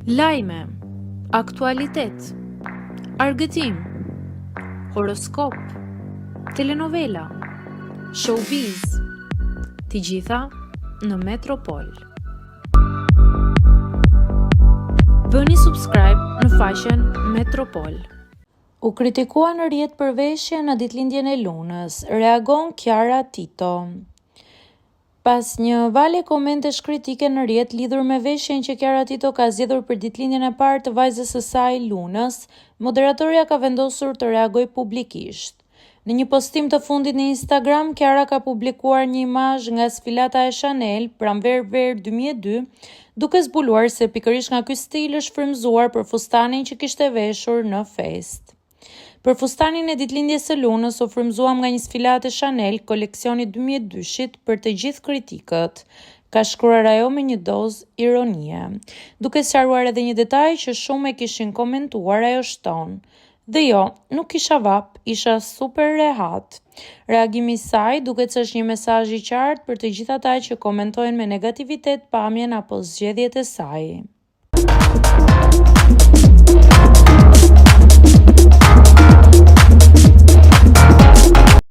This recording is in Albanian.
Lajme, aktualitet, argëtim, horoskop, telenovela, showbiz, të gjitha në Metropol. Bëni subscribe në faqen Metropol. U kritikua në rrjet për veshje në ditëlindjen e lunës, reagon Kiara Tito. Pas një vale komentesh kritike në rrjet lidhur me veshjen që Kiara Tito ka zgjedhur për ditëlindjen e parë të vajzës së saj Lunës, moderatorja ka vendosur të reagojë publikisht. Në një postim të fundit në Instagram, Kiara ka publikuar një imazh nga sfilata e Chanel pranverë 2002, duke zbuluar se pikërisht nga ky stil është frymëzuar për fustanin që kishte veshur në festë. Për fustanin e ditëlindjes së Lunës u frymëzuam nga një sfilate Chanel koleksioni 2002-shit për të gjithë kritikët, ka shkruar ajo me një dozë ironie. Duke sqaruar edhe një detaj që shumë e kishin komentuar, ajo shton: "Dhe jo, nuk kisha vap, isha super rehat." Reagimi i saj duket se është një mesazh i qartë për të gjithë ata që komentojnë me negativitet pamjen apo zgjedhjet e saj.